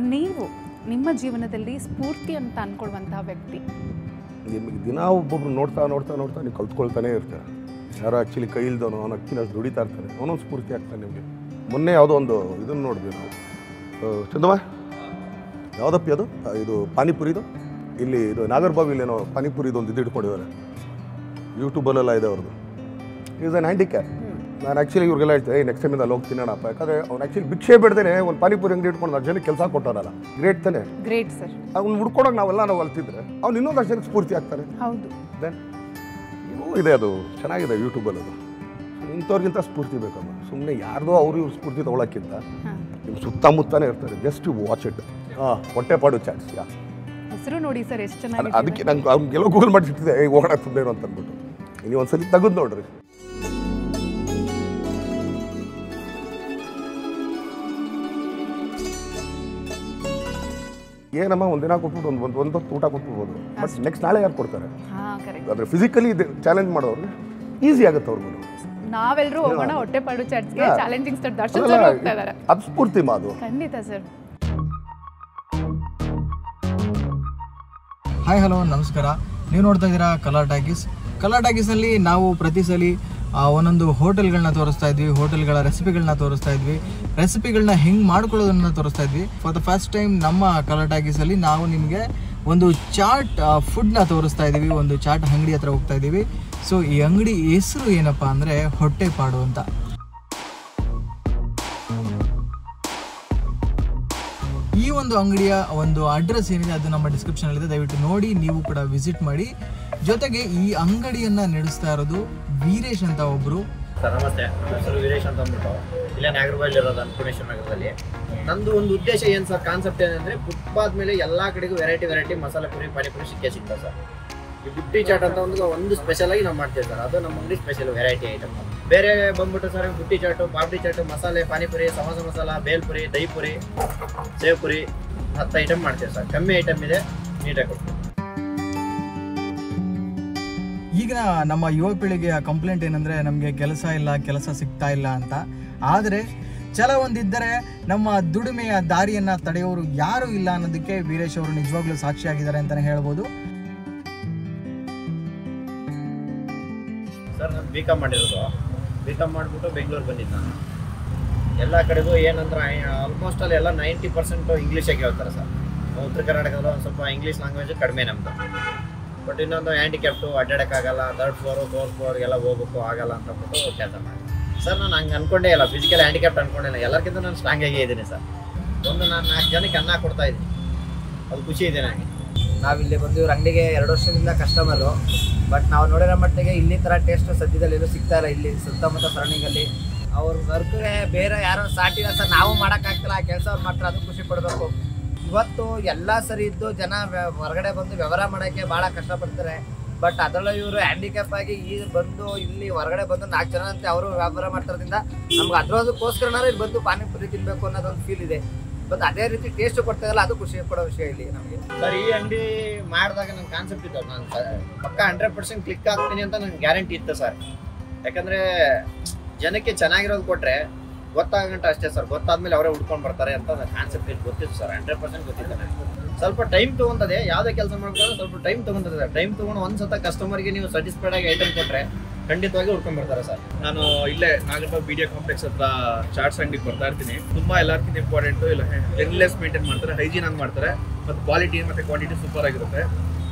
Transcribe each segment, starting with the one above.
ನೀವು ನಿಮ್ಮ ಜೀವನದಲ್ಲಿ ಸ್ಫೂರ್ತಿ ಅಂತ ಅಂದ್ಕೊಳ್ಳುವಂತಹ ವ್ಯಕ್ತಿ? ನಿಮಗೆ ದಿನ ಒಬ್ಬೊಬ್ರು ನೋಡ್ತಾ ನೀವು ಕಲ್ತ್ಕೊಳ್ತಾನೆ ಇರ್ತಾರೆ. ಯಾರೋ ಆ್ಯಕ್ಚುಲಿ ಕೈ ಇಲ್ದವನು ಅವನು ಆ್ಯಕ್ಚುಲಿ ಅಷ್ಟು ದುಡಿತಾ ಇರ್ತಾರೆ, ಅವನೊಂದು ಸ್ಫೂರ್ತಿ ಆಗ್ತಾನೆ ನಿಮಗೆ. ಮೊನ್ನೆ ಯಾವುದೋ ಒಂದು ಇದನ್ನು ನೋಡಿದ್ವಿ ನಾವು, ಚಂದಮ್ಮ ಯಾವುದಪ್ಪ ಅದು ಇದು ಪಾನಿಪುರಿದು, ಇಲ್ಲಿ ಇದು ನಾಗರಬಾವಿಲೇನೋ ಪಾನಿಪುರಿದು ಒಂದು ಇದು ಇಟ್ಕೊಂಡಿದ್ದಾರೆ, ಯೂಟ್ಯೂಬಲ್ಲೆಲ್ಲ ಇದೆ ಅವ್ರದ್ದು. Is an handicap. ನಾನು ಆ್ಯಕ್ಚುಲಿ ಇವ್ರಿಗೆಲ್ಲ ಹೇಳ್ತೇನೆ ನೆಕ್ಸ್ಟ್ ಟೈಮಿಂದ ಅಲ್ಲಿ ಹೋಗ್ತೀನಪ್ಪ, ಯಾಕಂದರೆ ಅವ್ನು ಆ್ಯಕ್ಚುಲಿ ಭಿಕ್ಷೆ ಬಿಡ್ದೇನೆ ಒಂದು ಪಾನಿಪುರಿ ಅಂಗಡಿ ಇಟ್ಕೊಂಡು 10 ಜನಕ್ಕೆ ಕೆಲಸ ಕೊಟ್ಟಾರಲ್ಲ, ಗ್ರೇಟ್ ತಾನೆ. Great sir. ಅವ್ನು ಹುಡ್ಕೊಡೋಕೆ ನಾವು ಅಲ್ತಿದ್ರೆ ಅವ್ನು ಇನ್ನೊಂದು 10 ಜನಕ್ಕೆ ಸ್ಫೂರ್ತಿ ಆಗ್ತಾನೆ. ಹೌದು. ದೆನ್ ಇನ್ನೂ ಇದೆ, ಅದು ಚೆನ್ನಾಗಿದೆ ಯೂಟ್ಯೂಬಲ್ಲಿ. ಅದು ಇಂಥವ್ರಿಗಿಂತ ಸ್ಫೂರ್ತಿ ಬೇಕಮ್ಮ. ಸುಮ್ಮನೆ ಯಾರ್ದೋ ಇವ್ರ ಸ್ಫೂರ್ತಿ ತೊಗೊಳಕ್ಕಿಂತ ನಿಮ್ಮ ಸುತ್ತಮುತ್ತನೇ ಇರ್ತಾರೆ. Just watch it. Hottepadu chats. ಹೆಸರು ನೋಡಿ ಸರ್ ಎಷ್ಟು ಚೆನ್ನಾಗಿ. ಅದಕ್ಕೆ ನಂಗೆ ಅವ್ನಿಗೆಲ್ಲ ಗೂಗಲ್ ಮಾಡಿಟ್ಟಿದ್ದೆ ಹೋಗೋಣ ಸುಮ್ಮನೆ ಅಂತ ಅಂದ್ಬಿಟ್ಟು. ನೀವು ಒಂದ್ಸಲಿ ತೆಗೆದು ನೋಡ್ರಿ. ಏನಮ್ಮ ಒಂದಿನ ಕೊಟ್ಬಿಟ್ಟು ಒಂದು ಊಟ ಕೊಟ್ಬಿಡ್ಬೋದು, ಬಟ್ ನೆಕ್ಸ್ಟ್ ನಾಳೆ ಯಾರು ಕೊಡ್ತಾರೆ? ಅಂದರೆ ಫಿಸಿಕಲಿ ಚಾಲೆಂಜ್ ಮಾಡೋರು ಈಸಿ ಆಗುತ್ತೆ ಅವ್ರಿಗೂ. ನಾವೆಲ್ಲರೂ ಹೋಗೋಣ ಹೊಟ್ಟೆಪಾಡು ಚಾಟ್ಸ್ಗೆ. ಚಾಲೆಂಜಿಂಗ್ ಸ್ಟಾರ್ ದರ್ಶನ್ ಸರ್ ಹೋಗ್ತಾ ಇದ್ದಾರೆ. ಅದು ಸ್ಫೂರ್ತಿ ಮಾದು. ಖಂಡಿತ ಸರ್. ಹಾಯ್ ಹಲೋ ನಮಸ್ಕಾರ. ನೀವು ನೋಡ್ತಾ ಇದ್ದೀರಾ ಕಲರ್ ಟಾಕೀಸ್. ಕಲರ್ ಟಾಕೀಸಲ್ಲಿ ನಾವು ಪ್ರತಿ ಸಲ ಒಂದೊಂದು ಹೋಟೆಲ್ಗಳನ್ನ ತೋರಿಸ್ತಾ ಇದ್ವಿ, ಹೋಟೆಲ್ಗಳ ರೆಸಿಪಿಗಳನ್ನ ತೋರಿಸ್ತಾ ಇದ್ವಿ, ರೆಸಿಪಿಗಳನ್ನ ಹೆಂಗೆ ಮಾಡ್ಕೊಳ್ಳೋದನ್ನ ತೋರಿಸ್ತಾ ಇದ್ವಿ. ಫಾರ್ ದ ಫಸ್ಟ್ ಟೈಮ್ ನಮ್ಮ ಕಲರ್ ಟಾಕೀಸಲ್ಲಿ ನಾವು ನಿಮಗೆ ಒಂದು ಚಾಟ್ ಫುಡ್ನ ತೋರಿಸ್ತಾ ಇದ್ದೀವಿ. ಒಂದು ಚಾಟ್ ಅಂಗಡಿ ಹತ್ರ ಹೋಗ್ತಾ ಇದ್ದೀವಿ. ಸೊ ಈ ಅಂಗಡಿ ಹೆಸರು ಏನಪ್ಪ ಅಂದರೆ ಹೊಟ್ಟೆಪಾಡು ಅಂತ. ಈ ಒಂದು ಅಂಗಡಿಯ ಒಂದು ಅಡ್ರೆಸ್ ಏನಿದೆ ಅದು ನಮ್ಮ ಡಿಸ್ಕ್ರಿಪ್ಷನಲ್ಲಿದೆ, ದಯವಿಟ್ಟು ನೋಡಿ, ನೀವು ಕೂಡ ವಿಸಿಟ್ ಮಾಡಿ. ಜೊತೆಗೆ ಈ ಅಂಗಡಿಯನ್ನು ನಡೆಸ್ತಾ ಇರೋದು ವೀರೇಶ್ ಅಂತ ಒಬ್ಬರು. ಸರ್ ನಮಸ್ತೆ, ನನ್ನ ಹೆಸರು ವೀರೇಶ್ ಅಂತ ಅಂದ್ಬಿಟ್ಟು ಇಲ್ಲೇ ನಾಗರಬಾವಿಲಿ ಇರೋದು ಅನ್ನಪೂರ್ಣೇಶ್ವರ ನಗರದಲ್ಲಿ. ನಂದು ಒಂದು ಉದ್ದೇಶ ಏನು ಸರ್, ಕಾನ್ಸೆಪ್ಟ್ ಏನಂದರೆ ಫುಟ್ಪಾತ್ ಮೇಲೆ ಎಲ್ಲ ಕಡೆಗೂ ವೆರೈಟಿ ಮಸಾಲೆ ಪುರಿ ಪಾನಿಪುರಿ ಸಿಗ್ತದೆ ಸರ್. ಈ ಬುಟ್ಟಿ ಚಾಟ್ ಅಂತ ಒಂದು ಸ್ಪೆಷಲ್ ಆಗಿ ನಾವು ಮಾಡ್ತೀವಿ ಸರ್. ಅದು ನಮ್ಮ ಅಂಗಡಿ ಸ್ಪೆಷಲ್ ವೆರೈಟಿ ಐಟಮ್. ಬೇರೆ ಬಂದ್ಬಿಟ್ಟು ಸರ್ ಬುಟ್ಟಿ ಚಾಟು, ಪಾಪಡಿ ಚಾಟು, ಮಸಾಲೆ ಪಾನಿಪುರಿ, ಸಮೋಸ ಮಸಾಲ, ಬೇಲ್ಪುರಿ, ದಹಿ ಪುರಿ, ಸೇವ್ ಪುರಿ 10 ಐಟಮ್ ಮಾಡ್ತೀವಿ ಸರ್. ಕಮ್ಮಿ ಐಟಮ್ ಇದೆ, ನೀಟಾಗಿ ಕೊಡ್ತೀವಿ. ಈಗ ನಮ್ಮ ಯುವ ಪೀಳಿಗೆಯ ಕಂಪ್ಲೇಂಟ್ ಏನಂದರೆ ನಮಗೆ ಕೆಲಸ ಸಿಗ್ತಾ ಇಲ್ಲ ಅಂತ. ಆದರೆ ಛಲ ಒಂದಿದ್ದರೆ ನಮ್ಮ ದುಡಿಮೆಯ ದಾರಿಯನ್ನು ತಡೆಯೋರು ಯಾರೂ ಇಲ್ಲ ಅನ್ನೋದಕ್ಕೆ ವೀರೇಶ್ ಅವರು ನಿಜವಾಗ್ಲೂ ಸಾಕ್ಷಿಯಾಗಿದ್ದಾರೆ ಅಂತಲೇ ಹೇಳ್ಬೋದು. ಸರ್ ನಾನು B.Com ಮಾಡಿರೋದು. B.Com ಮಾಡಿಬಿಟ್ಟು ಬೆಂಗಳೂರು ಬಂದಿದ್ದು ನಾನು. ಎಲ್ಲ ಕಡೆಗೂ ಏನಂದ್ರೆ ಆಲ್ಮೋಸ್ಟ್ ಅಲ್ಲಿ ಎಲ್ಲ 90% ಇಂಗ್ಲೀಷಾಗಿ ಹೇಳ್ತಾರೆ ಸರ್. ಉತ್ತರ ಕರ್ನಾಟಕದಲ್ಲಿ ಒಂದು ಸ್ವಲ್ಪ ಇಂಗ್ಲೀಷ್ ಲ್ಯಾಂಗ್ವೇಜ್ ಕಡಿಮೆ ನಮ್ಮದು. ಬಟ್ ಇನ್ನೊಂದು handicapped, ಅಡ್ಡಾಡೋಕ್ಕಾಗಲ್ಲ, 3rd floor 4th floor ಎಲ್ಲ ಹೋಗ್ಬೇಕು ಆಗಲ್ಲ ಅಂತಂದ್ಬಿಟ್ಟು ಕೆಲಸ ಮಾಡಿ ಸರ್. ನಾನು ಹಂಗೆ ಅಂದ್ಕೊಂಡೇ ಇಲ್ಲ, ಫಿಸಿಕಲ್ ಹ್ಯಾಂಡಿಕ್ಯಾಪ್ಟ್ ಅಂದ್ಕೊಂಡಿಲ್ಲ. ಎಲ್ಲರಿಗಿಂತ ನಾನು ಸ್ಟ್ರಾಂಗ್ ಆಗೇ ಇದ್ದೀನಿ ಸರ್. ನಾನು 4 ಜನಕ್ಕೆ ಅನ್ನ ಕೊಡ್ತಾ ಇದ್ದೀನಿ, ಅದು ಖುಷಿ ಇದೆ ನನಗೆ. ನಾವಿಲ್ಲಿ ಬಂದು ಇವ್ರ ಅಂಗಡಿಗೆ 2 ವರ್ಷದಿಂದ ಕಸ್ಟಮರು. ಬಟ್ ನಾವು ನೋಡಿರೋ ಮಟ್ಟಿಗೆ ಇಲ್ಲಿ ಥರ ಟೇಸ್ಟ್ ಸದ್ಯದಲ್ಲಿ ಎಲ್ಲೂ ಸಿಗ್ತಾ ಇಲ್ಲ. ಇಲ್ಲಿ ಸುತ್ತಮುತ್ತ ಸರೌಂಡಿಂಗಲ್ಲಿ ಅವ್ರ ವರ್ಕ್ಗೆ ಬೇರೆ ಯಾರೋ ಸಾಟಿಲ್ಲ ಸರ್. ನಾವು ಮಾಡೋಕ್ಕಾಗ್ತಿಲ್ಲ, ಆ ಕೆಲಸ ಅವ್ರು ಮಾಡ್ತಾರೆ, ಅದು ಖುಷಿ ಪಡಬೇಕು. ಇವತ್ತು ಎಲ್ಲ ಸರಿ ಇದ್ದು ಜನ ಹೊರಗಡೆ ಬಂದು ವ್ಯವಹಾರ ಮಾಡೋಕ್ಕೆ ಭಾಳ ಕಷ್ಟಪಡ್ತಾರೆ. ಬಟ್ ಅದರಲ್ಲೂ ಇವರು ಹ್ಯಾಂಡಿಕ್ಯಾಪ್ ಆಗಿ ಈಗ ಬಂದು ಇಲ್ಲಿ ಹೊರಗಡೆ ಬಂದು 4 ಜನ ಅಂತ ಅವರು ವ್ಯಾಪಾರ ಮಾಡ್ತಾರೋದ್ರಿಂದ ನಮ್ಗೆ ಅದಕ್ಕೋಸ್ಕರನಾರು ಇಲ್ಲಿ ಬಂದು ಪಾನಿಪುರಿ ತಿನ್ನಬೇಕು ಅನ್ನೋದೊಂದು ಫೀಲ್ ಇದೆ. ಬಟ್ ಅದೇ ರೀತಿ ಟೇಸ್ಟ್ ಕೊಡ್ತಾಯಿಲ್ಲ, ಅದು ಖುಷಿ ಕೊಡೋ ವಿಷಯ ಇಲ್ಲಿ ನಮಗೆ. ಸರ್ ಈ ಅಂಗಡಿ ಮಾಡಿದಾಗ ನನ್ನ ಕಾನ್ಸೆಪ್ಟ್ ಇತ್ತು, ನಾನು ಪಕ್ಕ 100% ಕ್ಲಿಕ್ ಆಗ್ತೀನಿ ಅಂತ ನನಗೆ ಗ್ಯಾರಂಟಿ ಇತ್ತು ಸರ್. ಯಾಕಂದರೆ ಜನಕ್ಕೆ ಚೆನ್ನಾಗಿರೋದು ಕೊಟ್ಟರೆ ಗೊತ್ತಾಗಂಟ ಅಷ್ಟೇ ಸರ್. ಗೊತ್ತಾದ್ಮೇಲೆ ಅವರೇ ಹುಡ್ಕೊಂಡು ಬರ್ತಾರೆ ಅಂತ ನನ್ನ ಕಾನ್ಸೆಪ್ಟ್ ಇಲ್ಲಿ ಗೊತ್ತಿತ್ತು ಸರ್. 100% ಗೊತ್ತಿತ್ತು ನನಗೆ. ಸ್ವಲ್ಪ ಟೈಮ್ ತೊಗೊಂತದೆ, ಯಾವುದೇ ಕೆಲಸ ಮಾಡ್ಬೇಕಾದ್ರೆ ಸ್ವಲ್ಪ ಟೈಮ್ ತೊಗೊಂತದೆ. ಟೈಮ್ ತೊಗೊಂಡು ಒಂದ್ಸತ ಕಸ್ಟಮರ್ಗೆ ನೀವು ಸ್ಯಾಟಿಸ್ಫೈಡ್ ಆಗಿ ಐಟಮ್ ಕೊಟ್ಟರೆ ಖಂಡಿತವಾಗಿ ಹುಡ್ಕೊಂಡು ಬರ್ತಾರೆ ಸರ್. ನಾನು ಇಲ್ಲೇ ನಾಗರಬಾವಿ BDA ಕಾಂಪ್ಲೆಕ್ಸ್ ಹತ್ರ ಚಾಟ್ಸ್ ಅಂಗಡಿಗೆ ಬರ್ತಾ ಇರ್ತೀನಿ. ತುಂಬ ಎಲ್ಲರಿಗಿಂತ ಇಂಪಾರ್ಟೆಂಟು ಇಲ್ಲ, ಕ್ಲೀನ್ಲೆಸ್ ಮೇಂಟೈನ್ ಮಾಡ್ತಾರೆ, ಹೈಜೀನ್ ಆಗಿ ಮಾಡ್ತಾರೆ, ಮತ್ತು ಕ್ವಾಲಿಟಿ ಮತ್ತು ಕ್ವಾಂಟಿಟಿ ಸೂಪರ್ ಆಗಿರುತ್ತೆ,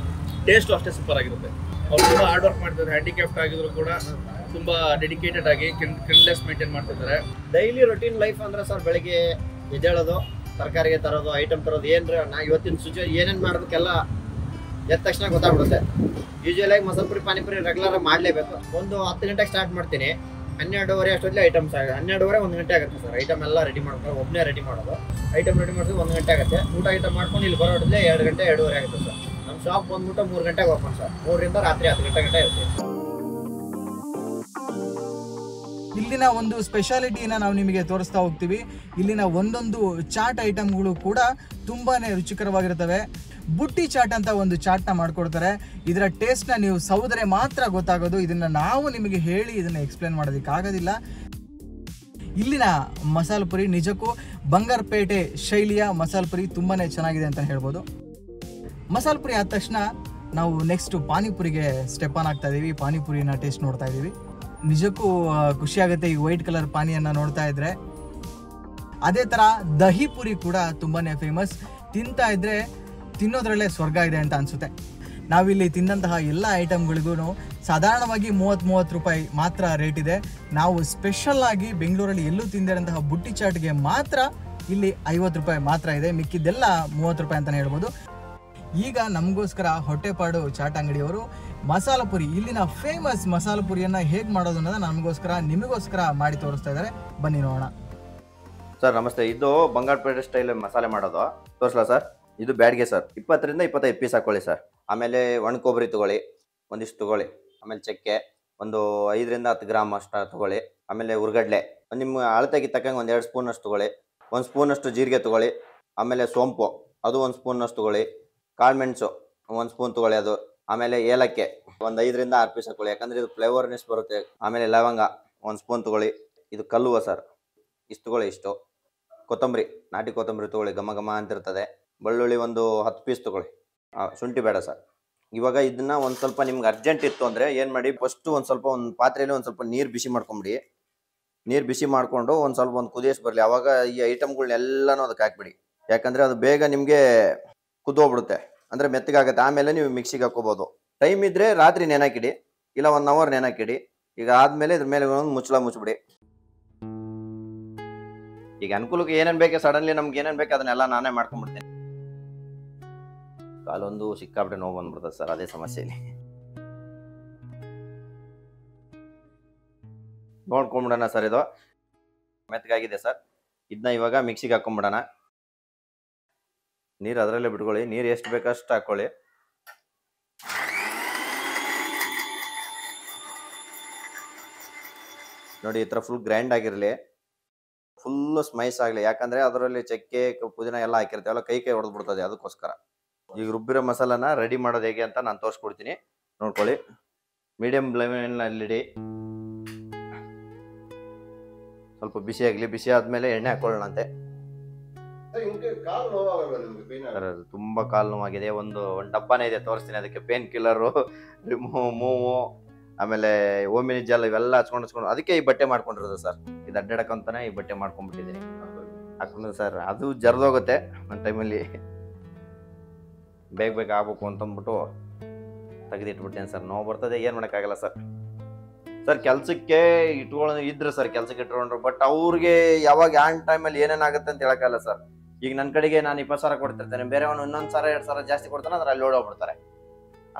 ಟೇಸ್ಟು ಅಷ್ಟೇ ಸೂಪರ್ ಆಗಿರುತ್ತೆ. ಅವ್ರು ತುಂಬ ಹಾರ್ಡ್ ವರ್ಕ್ ಮಾಡ್ತಿದ್ದಾರೆ. ಹ್ಯಾಂಡಿಕ್ಯಾಪ್ಟ್ ಆಗಿದ್ರು ಕೂಡ ತುಂಬ ಡೆಡಿಕೇಟೆಡ್ ಆಗಿ ಕ್ಲೀನ್ಲೆಸ್ ಮೇಂಟೈನ್ ಮಾಡ್ತಿದ್ದಾರೆ. ಡೈಲಿ ರೊಟೀನ್ ಲೈಫ್ ಅಂದರೆ ಸರ್ ಬೆಳಗ್ಗೆ ಎದ್ದೇಳೋದು, ತರಕಾರಿಗೆ ತರೋದು, ಐಟಮ್ ತರೋದು, ಏನರ ನಾ ಇವತ್ತಿನ ಏನೇನು ಮಾಡೋದಕ್ಕೆಲ್ಲ ಎದ್ದ ತಕ್ಷಣ ಗೊತ್ತಾಗ್ಬಿಡುತ್ತೆ. ಯೂಶುವಲಾಗಿ ಮಸಾಲೆ ಪುರಿ ಪಾನಿಪುರಿ ರೆಗ್ಯುಲರಾಗಿ ಮಾಡಲೇಬೇಕು. ಒಂದು 10 ಗಂಟೆಗೆ ಸ್ಟಾರ್ಟ್ ಮಾಡ್ತೀನಿ, 12:30 ಅಷ್ಟೊತ್ತಿಗೆ ಐಟಮ್ಸ್ ಆಗುತ್ತೆ. 12:30 1 ಗಂಟೆ ಆಗುತ್ತೆ ಸರ್. ಐಟಮ್ ಎಲ್ಲ ರೆಡಿ ಮಾಡ್ಕೊಂಡು ಒಬ್ಬನೇ ರೆಡಿ ಮಾಡೋದು. ಐಟಮ್ ರೆಡಿ ಮಾಡಿದ್ರೆ 1 ಗಂಟೆ ಆಗುತ್ತೆ. ಊಟ ಐಟಮ್ ಮಾಡ್ಕೊಂಡು ಇಲ್ಲಿ ಬರೋದ್ರಲ್ಲಿ 2 ಗಂಟೆ 2:30 ಆಗುತ್ತೆ ಸರ್. ನಮ್ಮ ಶಾಪ್ ಬಂದ್ಬಿಟ್ಟು 3 ಗಂಟೆಗೆ ಓಪನ್ ಸರ್. 3 ರಿಂದ ರಾತ್ರಿ 10 ಗಂಟೆ ಇರುತ್ತೆ. ಇಲ್ಲಿನ ಒಂದು ಸ್ಪೆಷಾಲಿಟಿನ ನಾವು ನಿಮಗೆ ತೋರಿಸ್ತಾ ಹೋಗ್ತೀವಿ. ಇಲ್ಲಿನ ಒಂದೊಂದು ಚಾಟ್ ಐಟಮ್ಗಳು ಕೂಡ ತುಂಬಾ ರುಚಿಕರವಾಗಿರ್ತವೆ. ಬುಟ್ಟಿ ಚಾಟ್ ಅಂತ ಒಂದು ಚಾಟ್ನ ಮಾಡ್ಕೊಡ್ತಾರೆ. ಇದರ ಟೇಸ್ಟ್ನ ನೀವು ಸೌದರೆ ಮಾತ್ರ ಗೊತ್ತಾಗೋದು. ಇದನ್ನು ನಾವು ನಿಮಗೆ ಹೇಳಿ ಇದನ್ನು ಎಕ್ಸ್ಪ್ಲೇನ್ ಮಾಡೋದಕ್ಕಾಗೋದಿಲ್ಲ. ಇಲ್ಲಿನ ಮಸಾಲೆ ಪುರಿ ನಿಜಕ್ಕೂ ಬಂಗಾರಪೇಟೆ ಶೈಲಿಯ ಮಸಾಲೆ ಪುರಿ ತುಂಬಾ ಚೆನ್ನಾಗಿದೆ ಅಂತ ಹೇಳ್ಬೋದು. ಮಸಾಲೆ ಪುರಿ ಆದ ತಕ್ಷಣ ನಾವು ನೆಕ್ಸ್ಟ್ ಪಾನಿಪುರಿಗೆ ಸ್ಟೆಪ್ ಆನ್ ಆಗ್ತಾ ಇದ್ದೀವಿ. ಪಾನಿಪುರಿನ ಟೇಸ್ಟ್ ನೋಡ್ತಾ ಇದ್ದೀವಿ. ನಿಜಕ್ಕೂ ಖುಷಿಯಾಗುತ್ತೆ ಈ ವೈಟ್ ಕಲರ್ ಪಾನಿಯನ್ನು ನೋಡ್ತಾ ಇದ್ರೆ. ಅದೇ ಥರ ದಹಿ ಪುರಿ ಕೂಡ ತುಂಬಾ ಫೇಮಸ್. ತಿಂತಾ ಇದ್ರೆ ತಿನ್ನೋದ್ರಲ್ಲೇ ಸ್ವರ್ಗ ಇದೆ ಅಂತ ಅನಿಸುತ್ತೆ. ನಾವಿಲ್ಲಿ ತಿಂದಂತಹ ಎಲ್ಲ ಐಟಮ್ಗಳಿಗೂ ಸಾಧಾರಣವಾಗಿ 30 ರೂಪಾಯಿ ಮಾತ್ರ ರೇಟ್ ಇದೆ. ನಾವು ಸ್ಪೆಷಲ್ ಆಗಿ ಬೆಂಗಳೂರಲ್ಲಿ ಎಲ್ಲೂ ತಿಂದಿರೋಂತಹ ಬುಟ್ಟಿ ಚಾಟ್ಗೆ ಮಾತ್ರ ಇಲ್ಲಿ 50 ರೂಪಾಯಿ ಮಾತ್ರ ಇದೆ. ಮಿಕ್ಕಿದ್ದೆಲ್ಲ 30 ರೂಪಾಯಿ ಅಂತಲೇ ಹೇಳ್ಬೋದು. ಈಗ ನಮಗೋಸ್ಕರ ಹೊಟ್ಟೆಪಾಡು ಚಾಟ್ ಅಂಗಡಿಯವರು ಮಸಾಲ ಪುರಿ, ಇಲ್ಲಿನ ಫೇಮಸ್ ಮಸಾಲ ಪುರಿಯನ್ನು ಹೇಗೆ ಮಾಡೋದು ಅನ್ನೋದು ನಮಗೋಸ್ಕರ ನಿಮಗೋಸ್ಕರ ಮಾಡಿ ತೋರಿಸ್ತಾ ಇದ್ದಾರೆ. ಬನ್ನಿ ನೋಡೋಣ. ಸರ್ ನಮಸ್ತೆ. ಇದು ಬಂಗಾರಪೇಟೆ ಸ್ಟೈಲ್ ಮಸಾಲೆ ಮಾಡೋದು ತೋರಿಸ್ಲಾ ಸರ್? ಇದು ಬ್ಯಾಡ್ಗೆ ಸರ್. 20 ರಿಂದ 25 ಪೀಸ್ ಹಾಕೊಳ್ಳಿ ಸರ್. ಆಮೇಲೆ ಒಣ ಕೊಬ್ಬರಿ ತಗೊಳ್ಳಿ, ಒಂದಿಷ್ಟು ತಗೊಳ್ಳಿ. ಆಮೇಲೆ ಚಕ್ಕೆ ಒಂದು 5 ರಿಂದ 10 ಗ್ರಾಮ್ ಅಷ್ಟು ತಗೊಳ್ಳಿ. ಆಮೇಲೆ ಉರ್ಗಡ್ಲೆ ನಿಮ್ಮ ಅಳತೆಗೆ ತಕ್ಕಂಗೆ ಒಂದು 2 ಸ್ಪೂನ್ ಅಷ್ಟು ತಗೊಳ್ಳಿ. 1 ಸ್ಪೂನ್ ಅಷ್ಟು ಜೀರಿಗೆ ತಗೊಳ್ಳಿ. ಆಮೇಲೆ ಸೋಂಪು ಅದು 1 ಸ್ಪೂನ್ ಅಷ್ಟು ತಗೊಳ್ಳಿ. ಕಾಳುಮೆಣಸು 1 ಸ್ಪೂನ್ ತಗೊಳ್ಳಿ ಅದು. ಆಮೇಲೆ ಏಲಕ್ಕಿ ಒಂದು 5 ರಿಂದ 6 ಪೀಸ್ ಹಾಕೊಳ್ಳಿ, ಯಾಕಂದರೆ ಇದು ಫ್ಲೇವರ್ನೆಸ್ ಬರುತ್ತೆ. ಆಮೇಲೆ ಲವಂಗ 1 ಸ್ಪೂನ್ ತಗೊಳ್ಳಿ. ಇದು ಕಲ್ಲುವ ಸರ್, ಇಷ್ಟು ತಗೊಳ್ಳಿ. ಇಷ್ಟು ಕೊತ್ತಂಬರಿ, ನಾಟಿ ಕೊತ್ತಂಬರಿ ತಗೊಳ್ಳಿ, ಘಮ ಘಮ ಅಂತಿರ್ತದೆ. ಬೆಳ್ಳುಳ್ಳಿ ಒಂದು 10 ಪೀಸ್ ತಗೊಳ್ಳಿ. ಶುಂಠಿ ಬೇಡ ಸರ್. ಇವಾಗ ಇದನ್ನ ಒಂದು ಸ್ವಲ್ಪ ನಿಮ್ಗೆ ಅರ್ಜೆಂಟ್ ಇತ್ತು ಅಂದರೆ ಏನು ಮಾಡಿ, ಫಸ್ಟು ಒಂದು ಪಾತ್ರೆಯಲ್ಲಿ ಒಂದು ಸ್ವಲ್ಪ ನೀರು ಬಿಸಿ ಮಾಡ್ಕೊಂಬಿಡಿ. ನೀರು ಬಿಸಿ ಮಾಡಿಕೊಂಡು ಒಂದು ಕುದಿಯಷ್ಟು ಬರಲಿ. ಆವಾಗ ಈ ಐಟಮ್ಗಳನ್ನೆಲ್ಲನೂ ಅದಕ್ಕೆ ಹಾಕ್ಬಿಡಿ. ಯಾಕಂದರೆ ಅದು ಬೇಗ ನಿಮಗೆ ಕುದ್ದೋಗ್ಬಿಡುತ್ತೆ, ಅಂದರೆ ಮೆತ್ತಗಾಗುತ್ತೆ. ಆಮೇಲೆ ನೀವು ಮಿಕ್ಸಿಗೆ ಹಾಕೋಬೋದು. ಟೈಮ್ ಇದ್ದರೆ ರಾತ್ರಿ ನೆನಕಿಡಿ, ಇಲ್ಲ 1 ಅವರ್ ನೆನಕಿಡಿ. ಈಗ ಆದಮೇಲೆ ಇದ್ರ ಮೇಲೆ ಒಂದು ಮುಚ್ಚಬಿಡಿ. ಈಗ ಅನುಕೂಲಕ್ಕೆ ಏನೇನು ಬೇಕೆ ಸಡನ್ಲಿ ನಮ್ಗೆ ಏನೇನು ಬೇಕು ಅದನ್ನೆಲ್ಲ ನಾನೇ ಮಾಡ್ಕೊಂಡ್ಬಿಡ್ತೇನೆ. ಕಾಲೊಂದು ಸಿಕ್ಕಾಬಿಟ್ಟೆ ನೋವು ಬಂದ್ಬಿಡ್ತದೆ ಸರ್, ಅದೇ ಸಮಸ್ಯೆಯಲ್ಲಿ. ನೋಡ್ಕೊಂಡ್ಬಿಡೋಣ ಸರ್. ಇದು ಮೆತ್ತಗಾಗಿದೆ ಸರ್. ಇದನ್ನ ಇವಾಗ ಮಿಕ್ಸಿಗೆ ಹಾಕೊಂಡ್ಬಿಡೋಣ. ನೀರು ಅದರಲ್ಲೇ ಬಿಟ್ಕೊಳ್ಳಿ. ನೀರು ಎಷ್ಟು ಬೇಕಷ್ಟು ಹಾಕ್ಕೊಳ್ಳಿ. ನೋಡಿ, ಈ ಥರ ಫುಲ್ ಗ್ರೈಂಡ್ ಆಗಿರಲಿ, ಫುಲ್ಲು ಸ್ಮೈಸ್ ಆಗಲಿ. ಯಾಕಂದರೆ ಅದರಲ್ಲಿ ಚಕ್ಕೆ ಪುದೀನ ಎಲ್ಲ ಹಾಕಿರ್ತೀವಲ್ಲ, ಕೈ ಹೊಡೆದ್ಬಿಡ್ತದೆ. ಅದಕ್ಕೋಸ್ಕರ ಈಗ ರುಬ್ಬಿರೋ ಮಸಾಲಾನ ರೆಡಿ ಮಾಡೋದು ಹೇಗೆ ಅಂತ ನಾನು ತೋರಿಸ್ಕೊಡ್ತೀನಿ, ನೋಡ್ಕೊಳ್ಳಿ. ಮೀಡಿಯಮ್ ಫ್ಲೇಮ್ನಲ್ಲಿಡಿ. ಸ್ವಲ್ಪ ಬಿಸಿ ಆಗಲಿ. ಬಿಸಿ ಆದಮೇಲೆ ಎಣ್ಣೆ ಹಾಕೊಳ್ಳೋಣಂತೆ. ತುಂಬ ಕಾಲು ನೋವಾಗಿದೆ. ಒಂದು ಡಬ್ಬನೇ ಇದೆ, ತೋರಿಸ್ತೀನಿ. ಅದಕ್ಕೆ ಪೇನ್ ಕಿಲ್ಲರು, ಮೂವು, ಆಮೇಲೆ ಓಮಿನಿ ಜೆಲ್ ಇವೆಲ್ಲ ಹಚ್ಕೊಂಡು ಅದಕ್ಕೆ ಈ ಬಟ್ಟೆ ಮಾಡ್ಕೊಂಡಿರೋದು ಸರ್. ಇದು ಅಡ್ಡಾಡಕ್ಕಂತಾನೆ ಈ ಬಟ್ಟೆ ಮಾಡ್ಕೊಂಡ್ಬಿಟ್ಟಿದ್ದೀನಿ. ಹಾಕೊಂಡು ಸರ್ ಅದು ಜರ್ದೋಗುತ್ತೆ ಒಂದು ಟೈಮಲ್ಲಿ. ಬೇಗ ಆಗ್ಬೇಕು ಅಂತಂದ್ಬಿಟ್ಟು ತೆಗೆದಿಟ್ಬಿಟ್ಟೇನೆ ಸರ್. ನೋವು ಬರ್ತದೆ, ಏನು ಮಾಡೋಕ್ಕಾಗಲ್ಲ ಸರ್. ಸರ್ ಕೆಲಸಕ್ಕೆ ಇದ್ರು ಸರ್, ಕೆಲಸಕ್ಕೆ ಇಟ್ಕೊಂಡ್ರು. ಬಟ್ ಅವ್ರಿಗೆ ಯಾವಾಗ ಆನ್ ಟೈಮಲ್ಲಿ ಏನೇನಾಗುತ್ತೆ ಅಂತ ಹೇಳೋಕ್ಕಲ್ಲ ಸರ್. ಈಗ ನನ್ನ ಕಡೆಗೆ ನಾನು 20 ಸಾವಿರ ಕೊಡ್ತಿರ್ತೇನೆ, ಬೇರೆಯವನು 1,000 2 ಸಾವಿರ ಜಾಸ್ತಿ ಕೊಡ್ತಾನೆ, ಅದ್ರ ಅಲ್ಲಿ ಓಡೋಗ್ಬಿಡ್ತಾರೆ.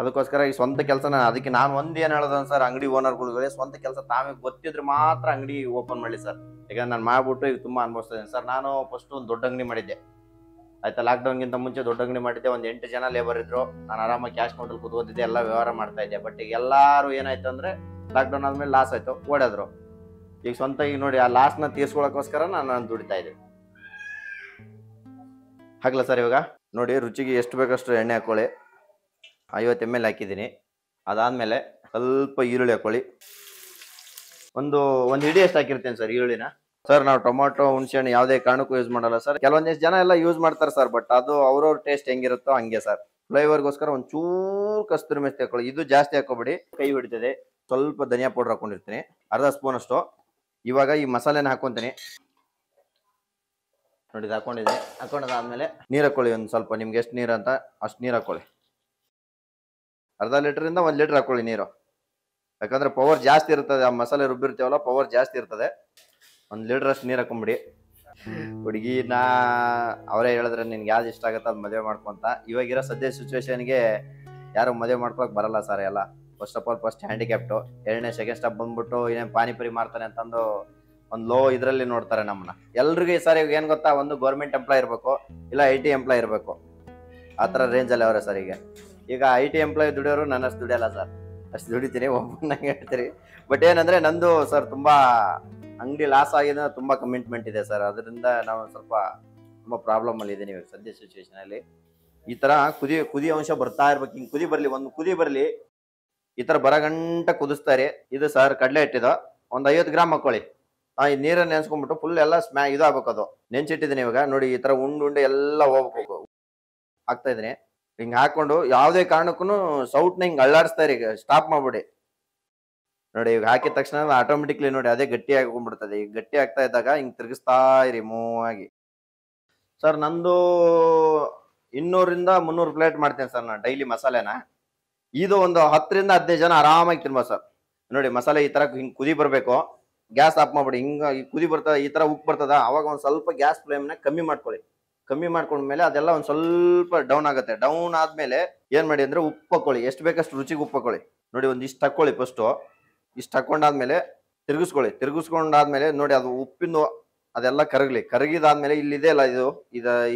ಅದಕ್ಕೋಸ್ಕರ ಈ ಸ್ವಂತ ಕೆಲಸನ, ಅದಕ್ಕೆ ನಾನು ಏನು ಹೇಳೋದು ಸರ್, ಅಂಗಡಿ ಓನರ್ಗಳಿಗೆ ಸ್ವಂತ ಕೆಲಸ ತಾವೇ ಗೊತ್ತಿದ್ರೆ ಮಾತ್ರ ಅಂಗಡಿ ಓಪನ್ ಮಾಡಿ ಸರ್. ಈಗ ನಾನು ಮಾಡ್ಬಿಟ್ಟು ಈಗ ತುಂಬ ಅನುಭವಿಸ್ತಾ ಇದ್ದೀನಿ ಸರ್. ನಾನು ಫಸ್ಟ್ ಒಂದು ದೊಡ್ಡ ಅಂಗಡಿ ಮಾಡಿದ್ದೆ ಆಯ್ತಾ. ಲಾಕ್ಡೌನ್ಗಿಂತ ಮುಂಚೆ ದೊಡ್ಡ ಅಂಗಡಿ ಮಾಡಿದ್ದೆ. ಒಂದು 8 ಜನ ಲೇಬರ್ ಇದ್ರು. ನಾನು ಆರಾಮಾಗಿ ಕ್ಯಾಶ್ ಕೌಂಟಲ್ಲಿ ಕೂತ್ಕೊಂಡಿದ್ದೆ, ಎಲ್ಲ ವ್ಯವಹಾರ ಮಾಡ್ತಾ ಇದ್ದೆ. ಬಟ್ ಈಗ ಎಲ್ಲರೂ ಏನಾಯ್ತು ಅಂದರೆ ಲಾಕ್ಡೌನ್ ಆದಮೇಲೆ ಲಾಸ್ ಆಯಿತು, ಓಡೋದ್ರು. ಈಗ ಸ್ವಂತ ಈಗ ನೋಡಿ ಆ ಲಾಸ್ನ ತೀರ್ಸ್ಕೊಳ್ಳೋಕ್ಕೋಸ್ಕರ ನಾನು ದುಡಿತಾ ಇದ್ದೀನಿ. ಹಾಗಲ್ಲ ಸರ್. ಇವಾಗ ನೋಡಿ, ರುಚಿಗೆ ಎಷ್ಟು ಬೇಕಷ್ಟು ಎಣ್ಣೆ ಹಾಕ್ಕೊಳ್ಳಿ. 50 ml ಹಾಕಿದ್ದೀನಿ. ಅದಾದಮೇಲೆ ಸ್ವಲ್ಪ ಈರುಳ್ಳಿ ಹಾಕ್ಕೊಳ್ಳಿ. ಒಂದು ಹಿಡಿ ಎಷ್ಟು ಹಾಕಿರ್ತೀನಿ ಸರ್ ಈರುಳ್ಳಿನ. ಸರ್ ನಾವು ಟೊಮಾಟೊ, ಹುಣಸೆಹಣ್ಣು ಯಾವುದೇ ಕಾರಣಕ್ಕೂ ಯೂಸ್ ಮಾಡಲ್ಲ ಸರ್. ಕೆಲವೊಂದಿಷ್ಟು ಜನ ಎಲ್ಲ ಯೂಸ್ ಮಾಡ್ತಾರೆ ಸರ್, ಬಟ್ ಅದು ಅವ್ರವ್ರ ಟೇಸ್ಟ್ ಹೆಂಗಿರುತ್ತೋ ಹಂಗೆ ಸರ್. ಫ್ಲೇವರ್ಗೋಸ್ಕರ ಒಂದು ಚೂರು ಕಸ್ತೂರಿ ಮೆಣಸು ಹಾಕೊಳ್ಳಿ. ಇದು ಜಾಸ್ತಿ ಹಾಕೋಬೇಡಿ, ಕೈ ಹೊಡಿತದೆ. ಸ್ವಲ್ಪ ಧನಿಯಾ ಪೌಡರ್ ಹಾಕೊಂಡಿರ್ತೀನಿ, ಅರ್ಧ ಸ್ಪೂನ್ ಅಷ್ಟು. ಇವಾಗ ಈ ಮಸಾಲೆನ ಹಾಕ್ಕೊತೀನಿ ನೋಡಿ. ಇದು ಹಾಕೊಂಡಿದ್ದೀನಿ. ಹಾಕೊಂಡಾದ್ಮೇಲೆ ನೀರು ಹಾಕ್ಕೊಳ್ಳಿ. ಒಂದು ಸ್ವಲ್ಪ ನಿಮ್ಗೆ ಎಷ್ಟು ನೀರು ಅಂತ ಅಷ್ಟು ನೀರು ಹಾಕ್ಕೊಳ್ಳಿ. ಅರ್ಧ ಲೀಟ್ರಿಂದ 1 ಲೀಟ್ರ್ ಹಾಕ್ಕೊಳ್ಳಿ ನೀರು. ಯಾಕಂದರೆ ಪವರ್ ಜಾಸ್ತಿ ಇರ್ತದೆ, ಆ ಮಸಾಲೆ ರುಬ್ಬಿರ್ತೀವಲ್ಲ, ಪವರ್ ಜಾಸ್ತಿ ಇರ್ತದೆ. 1 ಲೀಟ್ರ್ ಅಷ್ಟು ನೀರು ಹಾಕೊಂಬಿಡಿ. ಹುಡುಗಿನ ಅವರೇ ಹೇಳಿದ್ರೆ ನಿನ್ಗೆ ಯಾವ್ದು ಇಷ್ಟ ಆಗುತ್ತೆ ಅದು ಮದುವೆ ಮಾಡ್ಕೊಂತ. ಇವಾಗಿರೋ ಸದ್ಯ ಸಿಚುವೇಶನ್ಗೆ ಯಾರು ಮದುವೆ ಮಾಡ್ಕೊಳಕ್ಕೆ ಬರಲ್ಲ ಸರ್. ಎಲ್ಲ ಫಸ್ಟ್ ಹ್ಯಾಂಡಿಕ್ಯಾಪ್ಟು. 2ನೇ ಸೆಕೆಂಡ್ ಸ್ಟೆಪ್ ಬಂದ್ಬಿಟ್ಟು ಇನ್ನೇನು ಪಾನಿಪುರಿ ಮಾಡ್ತಾನೆ ಅಂತಂದು ಒಂದು ಲೋ ಇದರಲ್ಲಿ ನೋಡ್ತಾರೆ ನಮ್ಮನ್ನ. ಎಲ್ರಿಗೂ ಸರ್ ಇವಾಗ ಏನು ಗೊತ್ತಾ, ಒಂದು ಗೌರ್ಮೆಂಟ್ ಎಂಪ್ಲಾಯ್ ಇರಬೇಕು, ಇಲ್ಲ IT ಎಂಪ್ಲಾಯ್ ಇರಬೇಕು. ಆ ಥರ ರೇಂಜಲ್ಲಿ ಅವರೇ ಸರ್. ಈಗ IT ಎಂಪ್ಲಾಯ್ ದುಡಿಯೋರು ನನ್ನಷ್ಟು ದುಡಿಯಲ್ಲ ಸರ್. ಅಷ್ಟು ದುಡಿತೀನಿ, ಒಬ್ಬನಾಗ ಹೇಳ್ತೀರಿ. ಬಟ್ ಏನಂದರೆ ನಂದು ಸರ್ ತುಂಬ ಅಂಗಡಿ ಲಾಸ್ ಆಗಿದೆ, ತುಂಬ ಕಮಿಟ್ಮೆಂಟ್ ಇದೆ ಸರ್. ಅದರಿಂದ ನಾವು ತುಂಬ ಪ್ರಾಬ್ಲಮಲ್ಲಿ ಇದ್ದೀನಿ ಇವಾಗ ಸದ್ಯ ಸಿಚುವೇಶನಲ್ಲಿ. ಈ ಥರ ಕುದಿ ಅಂಶ ಬರ್ತಾ ಇರ್ಬೇಕು. ಹಿಂಗೆ ಕುದಿ ಬರಲಿ, ಒಂದು ಕುದಿ ಬರಲಿ, ಈ ಥರ ಬರಗಂಟ ಕುದಿಸ್ತಾರೆ. ಇದು ಸರ್ ಕಡಲೆ ಹಿಟ್ಟಿದು ಒಂದು 50 ಗ್ರಾಮ್ ಹಾಕ್ಕೊಳ್ಳಿ. ಈ ನೀರನ್ನ ನೆನ್ಸ್ಕೊಂಡ್ಬಿಟ್ಟು ಫುಲ್ ಎಲ್ಲ ಇದಾಗಬೇಕು. ಅದು ನೆನ್ಸಿಟ್ಟಿದ್ದೀನಿ ಇವಾಗ ನೋಡಿ, ಈ ತರ ಉಂಡೆ ಎಲ್ಲ ಹೋಗ್ಬೇಕು ಆಗ್ತಾ ಇದ್ದೀನಿ. ಹಿಂಗ್ ಹಾಕೊಂಡು ಯಾವ್ದೇ ಕಾರಣಕ್ಕೂ ಸೌಟ್ನ ಹಿಂಗ್ ಅಳ್ಳಾಡಿಸ್ತಾ ಇರಿ, ಸ್ಟಾಪ್ ಮಾಡ್ಬಿಡಿ ನೋಡಿ. ಈಗ ಹಾಕಿದ ತಕ್ಷಣ ಆಟೋಮೆಟಿಕ್ಲಿ ನೋಡಿ ಅದೇ ಗಟ್ಟಿ ಹಾಕೊಂಡ್ಬಿಡ್ತದೆ. ಈಗ ಗಟ್ಟಿ ಆಗ್ತಾ ಇದ್ದಾಗ ಹಿಂಗ್ ತಿರ್ಗಿಸ್ತಾ ಇರಿ ಮೂವ್ ಆಗಿ. ಸರ್ ನಂದು 200 - 300 ಪ್ಲೇಟ್ ಮಾಡ್ತೇನೆ ಸರ್ ನಾನು ಡೈಲಿ ಮಸಾಲೆನ. ಇದು ಒಂದು 10 - 15 ಜನ ಆರಾಮಾಗಿ ತಿನ್ಬೋದು ಸರ್. ನೋಡಿ ಮಸಾಲೆ ಈ ತರ ಹಿಂಗ್ ಕುದಿ ಬರ್ಬೇಕು, ಗ್ಯಾಸ್ ಆಫ್ ಮಾಡ್ಬಿಡಿ. ಹಿಂಗ ಕುದಿ ಬರ್ತದ, ಈ ತರ ಉಪ್ಪು ಬರ್ತದ, ಅವಾಗ ಒಂದ್ ಸ್ವಲ್ಪ ಗ್ಯಾಸ್ ಫ್ಲೇಮ್ನ ಕಮ್ಮಿ ಮಾಡ್ಕೊಳ್ಳಿ. ಕಮ್ಮಿ ಮಾಡ್ಕೊಂಡ್ಮೇಲೆ ಅದೆಲ್ಲ ಒಂದ್ ಸ್ವಲ್ಪ ಡೌನ್ ಆಗುತ್ತೆ. ಡೌನ್ ಆದ್ಮೇಲೆ ಏನ್ ಮಾಡಿ ಅಂದ್ರೆ ಉಪ್ಪು ಹಾಕೊಳ್ಳಿ, ಎಷ್ಟು ಬೇಕಷ್ಟು ರುಚಿಗೆ ಉಪ್ಪು ಹಾಕೊಳ್ಳಿ. ನೋಡಿ ಒಂದ್ ಇಷ್ಟು ಹಾಕೊಳ್ಳಿ. ಫಸ್ಟು ಇಷ್ಟು ಹಾಕೊಂಡಾದ್ಮೇಲೆ ತಿರ್ಗಿಸ್ಕೊಳ್ಳಿ. ತಿರ್ಗಿಸ್ಕೊಂಡಾದ್ಮೇಲೆ ನೋಡಿ ಅದು ಉಪ್ಪಿಂದು ಅದೆಲ್ಲ ಕರಗಿದಾದ್ಮೇಲೆ ಇಲ್ಲಿದೆ ಅಲ್ಲ ಇದು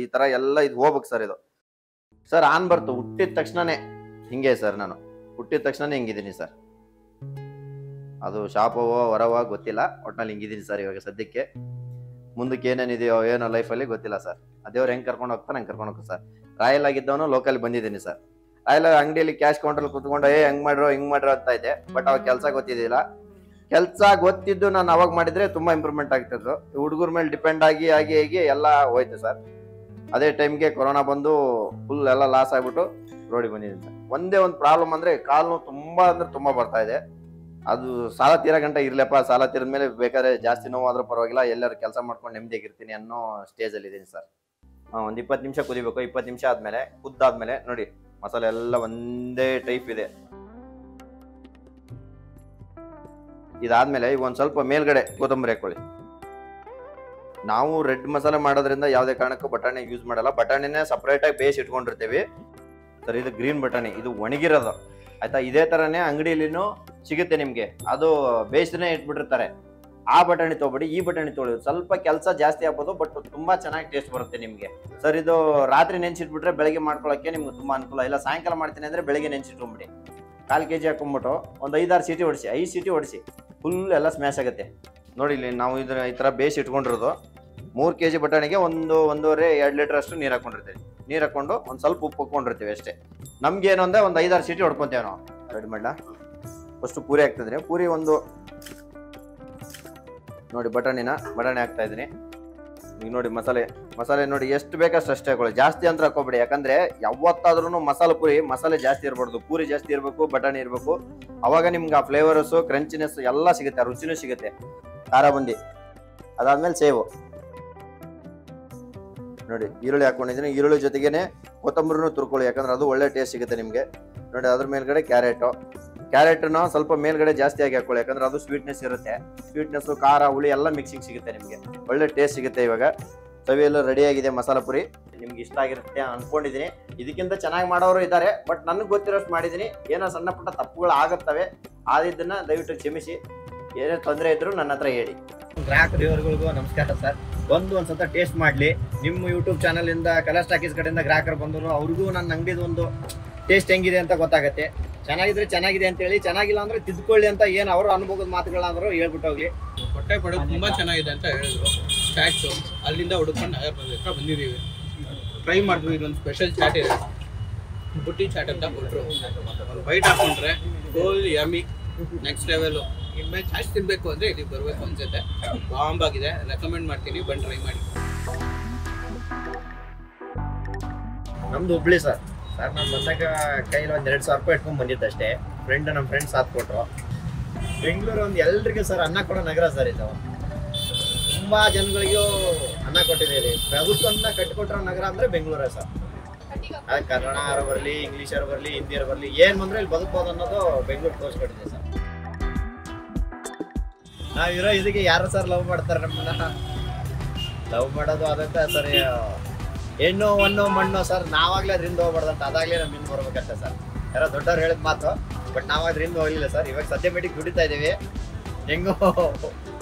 ಈ ತರ ಎಲ್ಲ ಇದು ಹೋಗ್ಬೇಕು ಸರ್. ಇದು ಸರ್ ಆನ್ ಬರ್ತು ಹುಟ್ಟಿದ ತಕ್ಷಣನೇ ಹಿಂಗೆ ಸರ್. ನಾನು ಹುಟ್ಟಿದ ತಕ್ಷಣನೇ ಹಿಂಗಿದ್ದೀನಿ ಸರ್. ಅದು ಶಾಪವೋ ಹೊರವೋ ಗೊತ್ತಿಲ್ಲ, ಒಟ್ನಲ್ಲಿ ಹಿಂಗಿದ್ದೀನಿ ಸರ್ ಇವಾಗ ಸದ್ಯಕ್ಕೆ. ಮುಂದಕ್ಕೆ ಏನೇನಿದೆಯೋ ಏನೋ ಲೈಫಲ್ಲಿ ಗೊತ್ತಿಲ್ಲ ಸರ್. ಅದೇವ್ರು ಹೆಂಗ್ ಕರ್ಕೊಂಡು ಹೋಗ್ತಾನೆ ಹಂಗೆ ಕರ್ಕೊಂಡು ಹೋಗ್ತಾರೆ ಸರ್. ರಾಯಲ್ ಆಗಿದ್ದವನು ಲೋಕಲ್ ಬಂದಿದ್ದೀನಿ ಸರ್. ರಾಯಲ್ ಅಂಗಡಿಯಲ್ಲಿ ಕ್ಯಾಶ್ ಕೌಂಟರ್ ಕುತ್ಕೊಂಡು ಹೆಂಗ್ ಮಾಡ್ರೋ ಅಂತ ಇದೆ. ಬಟ್ ಅವಾಗ ಕೆಲಸ ಗೊತ್ತಿದ್ದಿಲ್ಲ. ಕೆಲಸ ಗೊತ್ತಿದ್ದು ನಾನು ಅವಾಗ ಮಾಡಿದ್ರೆ ತುಂಬಾ ಇಂಪ್ರೂವ್ಮೆಂಟ್ ಆಗ್ತಿದ್ರು. ಹುಡುಗರ ಮೇಲೆ ಡಿಪೆಂಡ್ ಆಗಿ ಎಲ್ಲ ಹೋಯ್ತು ಸರ್. ಅದೇ ಟೈಮ್ಗೆ ಕೊರೋನಾ ಬಂದು ಫುಲ್ ಎಲ್ಲ ಲಾಸ್ ಆಗ್ಬಿಟ್ಟು ರೋಡಿಗೆ ಬಂದಿದ್ದೀನಿ ಸರ್. ಒಂದೇ ಒಂದು ಪ್ರಾಬ್ಲಮ್ ಅಂದ್ರೆ ಕಾಲು ತುಂಬಾ ಅಂದ್ರೆ ತುಂಬಾ ಬರ್ತಾ ಇದೆ. ಅದು ಸಾಲ ತೀರ ಗಂಟ ಇರ್ಲಪ್ಪ, ಸಾಲ ತೀರದ ಮೇಲೆ ಬೇಕಾದ್ರೆ ಜಾಸ್ತಿ ನೋವಾದ್ರೂ ಪರವಾಗಿಲ್ಲ, ಎಲ್ಲರೂ ಕೆಲಸ ಮಾಡ್ಕೊಂಡು ನೆಮ್ಮದಿಯಾಗಿರ್ತೀನಿ ಅನ್ನೋ ಸ್ಟೇಜ್ ಅಲ್ಲಿ ಇದೀನಿ ಸರ್. ಒಂದ್ 20 ನಿಮಿಷ ಕುದಿಬೇಕು. 20 ನಿಮಿಷ ಆದ್ಮೇಲೆ ಕುದ್ದಾದ್ಮೇಲೆ ನೋಡಿ ಮಸಾಲೆ ಎಲ್ಲ ಒಂದೇ ಟೈಪ್ ಇದೆ. ಇದಾದ್ಮೇಲೆ ಈಗ ಒಂದ್ ಸ್ವಲ್ಪ ಮೇಲ್ಗಡೆ ಕೊತ್ತಂಬರಿ ಹಾಕೊಳ್ಳಿ. ನಾವು ರೆಡ್ ಮಸಾಲೆ ಮಾಡೋದ್ರಿಂದ ಯಾವುದೇ ಕಾರಣಕ್ಕೂ ಬಟಾಣಿ ಯೂಸ್ ಮಾಡಲ್ಲ. ಬಟಾಣಿನೇ ಸಪರೇಟ್ ಆಗಿ ಬೇಯಿಸಿ ಇಟ್ಕೊಂಡಿರ್ತೀವಿ ಸರ್. ಇದು ಗ್ರೀನ್ ಬಟಾಣಿ, ಇದು ಒಣಗಿರೋದು ಆಯ್ತಾ. ಇದೇ ತರನೇ ಅಂಗಡಿಯಲ್ಲಿನೂ ಸಿಗುತ್ತೆ ನಿಮ್ಗೆ, ಅದು ಬೇಯಿಸನೇ ಇಟ್ಬಿಟ್ಟಿರ್ತಾರೆ. ಆ ಬಟಾಣಿ ತಗೊಬೇಡಿ, ಈ ಬಟಾಣಿ ತೊಗೊಳ್ಳಿ. ಸ್ವಲ್ಪ ಕೆಲಸ ಜಾಸ್ತಿ ಆಗ್ಬೋದು, ಬಟ್ ತುಂಬಾ ಚೆನ್ನಾಗಿ ಟೇಸ್ಟ್ ಬರುತ್ತೆ ನಿಮ್ಗೆ ಸರ್. ಇದು ರಾತ್ರಿ ನೆನ್ಸಿಟ್ಬಿಟ್ರೆ ಬೆಳಗ್ಗೆ ಮಾಡ್ಕೊಳಕ್ಕೆ ನಿಮ್ಗೆ ತುಂಬಾ ಅನುಕೂಲ. ಇಲ್ಲ ಸಾಯಂಕಾಲ ಮಾಡ್ತೀನಿ ಅಂದ್ರೆ ಬೆಳಗ್ಗೆ ನೆನ್ಸಿಟ್ಕೊಂಡ್ಬಿಡಿ. 1/4 kg ಹಾಕೊಂಡ್ಬಿಟ್ಟು ಒಂದು 5-6 ಸೀಟಿ ಹೊಡಿಸಿ. 5 ಸೀಟಿ ಹೊಡಿಸಿ, ಫುಲ್ ಎಲ್ಲ ಸ್ಮ್ಯಾಶ್ ಆಗುತ್ತೆ ನೋಡಿ. ಇಲ್ಲಿ ನಾವು ಈ ತರ ಬೇಯಿಸಿ ಇಟ್ಕೊಂಡಿರೋದು 3 kg ಬಟಾಣಿಗೆ 1-1.5-2 ಲೀಟರ್ ಅಷ್ಟು ನೀರು ಹಾಕೊಂಡಿರ್ತೀವಿ. ನೀರು ಹಾಕೊಂಡು ಒಂದ್ ಸ್ವಲ್ಪ ಉಪ್ಪು ಹಾಕೊಂಡಿರ್ತೀವಿ ಅಷ್ಟೇ. ನಮ್ಗೆ ಏನು ಅಂದ್ರೆ ಒಂದು 5-6 ಸೀಟಿ ಹೊಡ್ಕೊಂತೇವೆ ನಾವು. ರೆಡಿ ಮಾಡಲ. ಫಸ್ಟ್ ಪೂರಿ ಹಾಕ್ತಿದ್ದೀನಿ. ಪೂರಿ ಒಂದು ನೋಡಿ ಬಟಾಣಿ ಹಾಕ್ತಾ ಇದ್ದೀನಿ. ಈಗ ನೋಡಿ ಮಸಾಲೆ ನೋಡಿ ಎಷ್ಟು ಬೇಕಷ್ಟು ಅಷ್ಟೇ ಹಾಕೊಳ್ಳಿ, ಜಾಸ್ತಿ ಅಂತ ಹಾಕೋಬೇಡಿ. ಯಾಕಂದ್ರೆ ಯಾವತ್ತಾದ್ರೂ ಮಸಾಲೆ ಜಾಸ್ತಿ ಇರಬಾರ್ದು. ಪೂರಿ ಜಾಸ್ತಿ ಇರಬೇಕು, ಬಟಾಣಿ ಇರಬೇಕು. ಅವಾಗ ನಿಮ್ಗೆ ಆ ಫ್ಲೇವರ್ಸ್, ಕ್ರಂಚಿನೆಸ್ ಎಲ್ಲ ಸಿಗುತ್ತೆ, ರುಚಿನೂ ಸಿಗುತ್ತೆ. ಖಾರ ಬಂದಿ ಅದಾದ್ಮೇಲೆ ಸೇವು ನೋಡಿ. ಈರುಳ್ಳಿ ಹಾಕೊಂಡಿದ್ದೀನಿ. ಈರುಳ್ಳಿ ಜೊತೆಗೇನೆ ಕೊತ್ತಂಬರಿನೂ ತುರ್ಕೊಳ್ಳಿ, ಯಾಕಂದ್ರೆ ಅದು ಒಳ್ಳೆ ಟೇಸ್ಟ್ ಸಿಗುತ್ತೆ ನಿಮ್ಗೆ ನೋಡಿ. ಅದ್ರ ಮೇಲ್ಗಡೆ ಕ್ಯಾರೆಟ್ನ ಸ್ವಲ್ಪ ಮೇಲ್ಗಡೆ ಜಾಸ್ತಿ ಆಗಿ ಹಾಕೊಳ್ಳಿ, ಯಾಕಂದ್ರೆ ಅದು ಸ್ವೀಟ್ನೆಸ್ ಇರುತ್ತೆ. ಸ್ವೀಟ್ನೆಸ್, ಖಾರ, ಹುಳಿ ಎಲ್ಲ ಮಿಕ್ಸಿಂಗ್ ಸಿಗುತ್ತೆ ನಿಮ್ಗೆ, ಒಳ್ಳೆ ಟೇಸ್ಟ್ ಸಿಗುತ್ತೆ. ಇವಾಗ ಸವಿಯೆಲ್ಲ ರೆಡಿ ಆಗಿದೆ ಮಸಾಲ ಪುರಿ. ನಿಮ್ಗೆ ಇಷ್ಟ ಆಗಿರುತ್ತೆ ಅನ್ಕೊಂಡಿದೀನಿ. ಇದಕ್ಕಿಂತ ಚೆನ್ನಾಗಿ ಮಾಡೋರು ಇದ್ದಾರೆ, ಬಟ್ ನನಗೆ ಗೊತ್ತಿರೋಷ್ಟು ಮಾಡಿದೀನಿ. ಏನೋ ಸಣ್ಣ ಪುಟ್ಟ ತಪ್ಪುಗಳು ಆಗುತ್ತವೆ, ಆದಿದ್ದನ್ನ ದಯವಿಟ್ಟು ಕ್ಷಮಿಸಿ. ಏನೇ ತೊಂದರೆ ಇದ್ರು ನನ್ನ ಹತ್ರ ಹೇಳಿ. ಗ್ರಾಹಕರಿಗೂ ನಮಸ್ಕಾರ ಸರ್. ಒಂದ್ಸತ ಟೇಸ್ಟ್ ಮಾಡ್ಲಿ. ನಿಮ್ಮ ಯೂಟ್ಯೂಬ್ ಚಾನಲ್ ಇಂದ ಕಲರ್ಸ್ ಟಾಕೀಸ್ ಕಡೆಯಿಂದ ಗ್ರಾಹಕರು ಬಂದರು, ಅವ್ರಿಗೂ ನನ್ನ ಅಂಗಡಿದು ಒಂದು ಟೇಸ್ಟ್ ಹೆಂಗಿದೆ ಅಂತ ಗೊತ್ತಾಗುತ್ತೆ. ಚೆನ್ನಾಗಿದ್ರೆ ಚೆನ್ನಾಗಿದೆ ಅಂತ ಹೇಳಿ, ಚೆನ್ನಾಗಿಲ್ಲ ಅಂದ್ರೆ ತಿದ್ಕೊಳ್ಳಿ ಅಂತ ಏನು ಅವ್ರ ಅನುಭವದ ಮಾತುಗಳಾದ್ರೂ ಹೇಳ್ಬಿಟ್ಟು ಹೋಗ್ಲಿ. ಹೊಟ್ಟೆ ಪಡೆ ತುಂಬಾ ಚೆನ್ನಾಗಿದೆ ಅಂತ ಹೇಳಿದ್ರು ಚಾಟ್ಸು. ಅಲ್ಲಿಂದ ಹುಡುಕೊಂಡು ಹತ್ರ ಬಂದಿದ್ದೀವಿ, ಟ್ರೈ ಮಾಡಿದ್ವಿ. ಇದೊಂದು ಸ್ಪೆಷಲ್ ಚಾಟ್ ಇದೆ, ಬುಟ್ಟಿ ಚಾಟ್ ಅಂತ ಕೊಟ್ಟರು. ಒಂದು ಬೈಟ್ ಹಾಕೊಂಡ್ರೆ ಫುಲ್ ಯಮ್ಮಿ, ನೆಕ್ಸ್ಟ್ ಲೆವೆಲು. ಇನ್ಮೇಲೆ ಚಾಟ್ ತಿನ್ಬೇಕು ಅಂದ್ರೆ ಇಲ್ಲಿಗೆ ಬರಬೇಕು ಅನ್ಸುತ್ತೆ. ಬಾಂಬ್ ಆಗಿದೆ, ರೆಕಮೆಂಡ್ ಮಾಡ್ತೀನಿ, ಬಂದು ಟ್ರೈ ಮಾಡಿ. ನಮ್ದು ಹುಬ್ಳಿ ಸರ್. ನಾನು ಬಂದಾಗ ಕೈಲಿ ಒಂದು 2,000 ರೂಪಾಯಿ ಇಟ್ಕೊಂಡ್ ಬಂದಿದ್ದೆ ಅಷ್ಟೇ. ನಮ್ಮ ಫ್ರೆಂಡ್ಸ್ ಸಾಥ್ ಕೊಟ್ಟರು. ಬೆಂಗಳೂರು ಒಂದು ಎಲ್ರಿಗೂ ಸರ್ ಅನ್ನ ಕೊಡೋ ನಗರ ಸರ್ ಇದು. ತುಂಬಾ ಜನಗಳಿಗೂ ಅನ್ನ ಕೊಟ್ಟಿದ್ದೀವಿ. ಪ್ರಭುತ್ವನ ಕಟ್ಟಿಕೊಟ್ಟಿರೋ ನಗರ ಅಂದ್ರೆ ಬೆಂಗಳೂರೇ ಸರ್. ಅದು ಕನ್ನಡ ಬರಲಿ, ಇಂಗ್ಲೀಷ್ ಬರಲಿ, ಹಿಂದಿ ಬರಲಿ, ಏನ್ ಬಂದ್ರೆ ಇಲ್ಲಿ ಬದುಕಬಹುದು ಅನ್ನೋದು ಬೆಂಗಳೂರು ತೋರಿಸ್ಕೊಟ್ಟಿದೆ ಸರ್. ನಾವಿರೋ ಇದಕ್ಕೆ ಯಾರು ಸರ್ ಲವ್ ಮಾಡ್ತಾರೆ ನಮ್ಮನ್ನ? ಲವ್ ಮಾಡೋದು ಅದಂತ ಸರ್ ಹೆಣ್ಣು ಹೊಣ್ಣು ಮಣ್ಣು ಸರ್. ನಾವಾಗ್ಲೇ ಅದರಿಂದ ಹೋಗ್ಬಾರ್ದಂತ, ಅದಾಗ್ಲೇ ನಮ್ ಹಿಂದೆ ಬರ್ಬೇಕಷ್ಟೇ ಸರ್. ಯಾರೋ ದೊಡ್ಡವ್ರು ಹೇಳಿದ ಮಾತು, ಬಟ್ ನಾವ್ ಅದರಿಂದ ಹೋಗ್ಲಿಲ್ಲ ಸರ್. ಇವಾಗ ಸದ್ಯ ಮೀಟಿಗೆ ದುಡಿತಾ ಇದೀವಿ. ಹೆಂಗೋ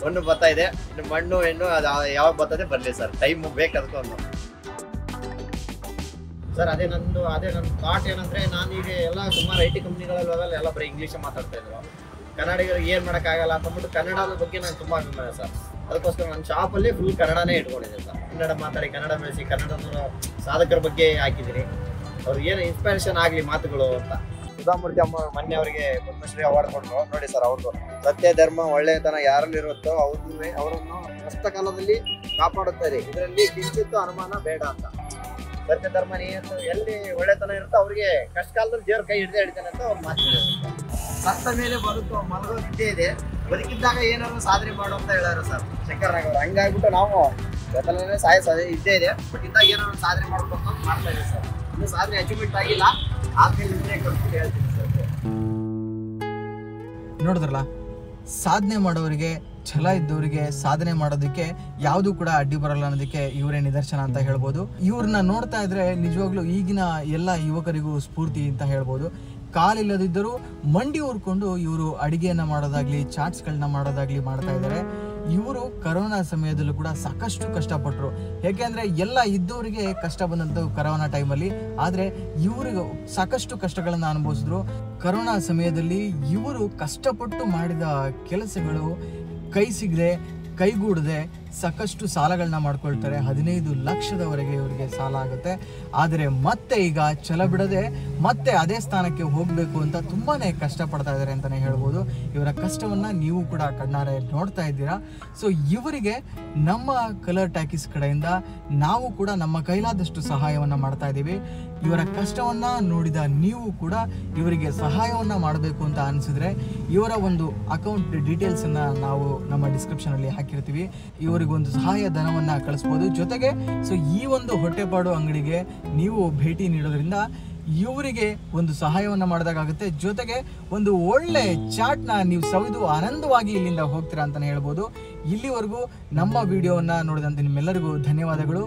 ಹೊಣ್ಣು ಬರ್ತಾ ಇದೆ, ಇನ್ನು ಮಣ್ಣು ಹೆಣ್ಣು ಅದು ಯಾವಾಗ ಬರ್ತದೆ ಬರಲಿ ಸರ್, ಟೈಮ್ ಬೇಕು ಅದಕ್ಕೊಂದು ಸರ್. ಅದೇ ನನ್ನ ಥಾಟ್ ಏನಂದ್ರೆ, ನಾನೀಗ ಎಲ್ಲ ಸುಮಾರು IT ಕಂಪ್ನಿಗಳಲ್ಲಿ ಹೋಗಲ್ಲ, ಎಲ್ಲ ಬರೀ ಇಂಗ್ಲೀಷ್ ಮಾತಾಡ್ತಾ ಇದ್ರು. ಕನ್ನಡಿಗರಿಗೆ ಏನ್ ಮಾಡೋಕ್ಕಾಗಲ್ಲ ಅಂತಂದ್ಬಿಟ್ಟು ಕನ್ನಡದ ಬಗ್ಗೆ ನಾನು ತುಂಬಾ ಅಭಿಮಾನ ಸರ್. ಅದಕ್ಕೋಸ್ಕರ ನನ್ನ ಶಾಪಲ್ಲಿ ಫುಲ್ ಕನ್ನಡನೇ ಇಟ್ಕೊಂಡಿದ್ದೆ ಸರ್. ಕನ್ನಡ ಮಾತಾಡಿ, ಕನ್ನಡ ಬೆಳೆಸಿ, ಕನ್ನಡದ ಸಾಧಕರ ಬಗ್ಗೆ ಹಾಕಿದ್ದೀನಿ. ಅವ್ರಿಗೆ ಏನು ಇನ್ಸ್ಪಿರೇಷನ್ ಆಗಲಿ ಮಾತುಗಳು ಅಂತ. ಸುಧಾಮೂರ್ತಿ ಅಮ್ಮ ಮೊನ್ನೆ ಅವರಿಗೆ ಪದ್ಮಶ್ರೀ ಅವಾರ್ಡ್ ಕೊಟ್ಟರು ನೋಡಿ ಸರ್. ಅವ್ರದ್ದು ಸತ್ಯ ಧರ್ಮ ಒಳ್ಳೆಯತನ ಯಾರಲ್ಲಿರುತ್ತೋ ಅವರನ್ನು ಕಷ್ಟ ಕಾಲದಲ್ಲಿ ಕಾಪಾಡುತ್ತಾ ಇದೆ. ಇದರಲ್ಲಿ ಕಿಂಚಿತ್ತು ಅನುಮಾನ ಬೇಡ ಅಂತ. ಸತ್ಯ ಧರ್ಮ ನೀಯತ್ತು ಎಲ್ಲಿ ಒಳ್ಳೆತನ ಇರುತ್ತೋ ಅವ್ರಿಗೆ ಕಷ್ಟ ಕಾಲದಲ್ಲಿ ದೇವ್ರ ಕೈ ಹಿಡಿತಾನೆ ಅಂತ ಅವ್ರು ಮಾತಾಡಿದ್ರು. ಸತ್ತ ಮೇಲೆ ಮಲಗೋ ವಿದ್ಯೆ ಇದೆ, ಬದುಕಿದ್ದಾಗ ಏನಾದ್ರು ಸಾಧನೆ ಮಾಡು ಅಂತ ಹೇಳಾರು ಸರ್ ಶಂಕರನಾಗ್ ಅವರು. ಹಂಗಾಗ್ಬಿಟ್ಟು ನಾವು ಜೊತೆಲೇ ಇದ್ದೇ ಇದೆ, ಬಟ್ ಇದ್ದಾಗ ಏನಾದ್ರು ಸಾಧನೆ ಮಾಡ್ಬೇಕು ಅಂತ ಮಾಡ್ತಾ ಇದ್ದೀವಿ ಸರ್. ಇನ್ನು ಸಾಧನೆ ಅಚೀವ್ಮೆಂಟ್ ಆಗಿಲ್ಲ, ಆದ್ಮೇಲೆ ಹೇಳ್ತೀನಿ ಸರ್. ನೋಡಿದ್ರಲ್ಲ, ಸಾಧನೆ ಮಾಡೋರಿಗೆ, ಛಲ ಇದ್ದವರಿಗೆ ಸಾಧನೆ ಮಾಡೋದಕ್ಕೆ ಯಾವುದು ಕೂಡ ಅಡ್ಡಿ ಬರಲ್ಲ ಅನ್ನೋದಕ್ಕೆ ಇವರೇ ನಿದರ್ಶನ ಅಂತ ಹೇಳ್ಬೋದು. ಇವ್ರನ್ನ ನೋಡ್ತಾ ಇದ್ರೆ ನಿಜವಾಗ್ಲೂ ಈಗಿನ ಎಲ್ಲ ಯುವಕರಿಗೂ ಸ್ಫೂರ್ತಿ ಅಂತ ಹೇಳ್ಬೋದು. ಕಾಲಿಲ್ಲದಿದ್ದರೂ ಮಂಡಿ ಊರ್ಕೊಂಡು ಇವರು ಅಡಿಗೆಯನ್ನ ಮಾಡೋದಾಗ್ಲಿ, ಚಾಟ್ಸ್ಗಳನ್ನ ಮಾಡೋದಾಗ್ಲಿ ಮಾಡ್ತಾ ಇದ್ದಾರೆ. ಇವರು ಕರೋನಾ ಸಮಯದಲ್ಲೂ ಕೂಡ ಸಾಕಷ್ಟು ಕಷ್ಟಪಟ್ಟರು. ಯಾಕೆಂದ್ರೆ ಎಲ್ಲ ಇದ್ದವರಿಗೆ ಕಷ್ಟ ಬಂದಂತ ಕರೋನಾ ಟೈಮಲ್ಲಿ, ಆದ್ರೆ ಇವರಿಗೂ ಸಾಕಷ್ಟು ಕಷ್ಟಗಳನ್ನ ಅನುಭವಿಸಿದ್ರು. ಕರೋನಾ ಸಮಯದಲ್ಲಿ ಇವರು ಕಷ್ಟಪಟ್ಟು ಮಾಡಿದ ಕೆಲಸಗಳು ಕೈ ಸಿಗದೆ, ಕೈಗೂಡದೆ ಸಾಕಷ್ಟು ಸಾಲಗಳನ್ನ ಮಾಡ್ಕೊಳ್ತಾರೆ. 15 ಲಕ್ಷದವರೆಗೆ ಇವರಿಗೆ ಸಾಲ ಆಗುತ್ತೆ. ಆದರೆ ಮತ್ತೆ ಈಗ ಛಲ ಬಿಡದೆ ಮತ್ತೆ ಅದೇ ಸ್ಥಾನಕ್ಕೆ ಹೋಗಬೇಕು ಅಂತ ತುಂಬಾನೇ ಕಷ್ಟಪಡ್ತಾ ಇದ್ದಾರೆ ಅಂತಲೇ ಹೇಳ್ಬೋದು. ಇವರ ಕಷ್ಟವನ್ನು ನೀವು ಕೂಡ ಕಣ್ಣಾರೆ ನೋಡ್ತಾ ಇದ್ದೀರಾ. ಸೊ ಇವರಿಗೆ ನಮ್ಮ ಕಲರ್ ಟಾಕೀಸ್ ಕಡೆಯಿಂದ ನಾವು ಕೂಡ ನಮ್ಮ ಕೈಲಾದಷ್ಟು ಸಹಾಯವನ್ನು ಮಾಡ್ತಾ ಇದ್ದೀವಿ. ಇವರ ಕಷ್ಟವನ್ನು ನೋಡಿದ ನೀವು ಕೂಡ ಇವರಿಗೆ ಸಹಾಯವನ್ನು ಮಾಡಬೇಕು ಅಂತ ಅನಿಸಿದ್ರೆ ಇವರ ಒಂದು ಅಕೌಂಟ್ ಡೀಟೇಲ್ಸನ್ನು ನಾವು ನಮ್ಮ ಡಿಸ್ಕ್ರಿಪ್ಷನಲ್ಲಿ ಹಾಕಿರ್ತೀವಿ. ಇವರಿಗೊಂದು ಸಹಾಯ ಧನವನ್ನು ಕಳಿಸ್ಬೋದು. ಜೊತೆಗೆ ಸೊ ಈ ಒಂದು ಹೊಟ್ಟೆಪಾಡು ಅಂಗಡಿಗೆ ನೀವು ಭೇಟಿ ನೀಡೋದ್ರಿಂದ ಇವರಿಗೆ ಒಂದು ಸಹಾಯವನ್ನು ಮಾಡಿದಾಗುತ್ತೆ. ಜೊತೆಗೆ ಒಂದು ಒಳ್ಳೆ ಚಾಟ್ನ ನೀವು ಸವಿದು ಆನಂದವಾಗಿ ಇಲ್ಲಿಂದ ಹೋಗ್ತೀರಾ ಅಂತಲೇ ಹೇಳ್ಬೋದು. ಇಲ್ಲಿವರೆಗೂ ನಮ್ಮ ವಿಡಿಯೋವನ್ನು ನೋಡಿದಂತೆ ನಿಮ್ಮೆಲ್ಲರಿಗೂ ಧನ್ಯವಾದಗಳು.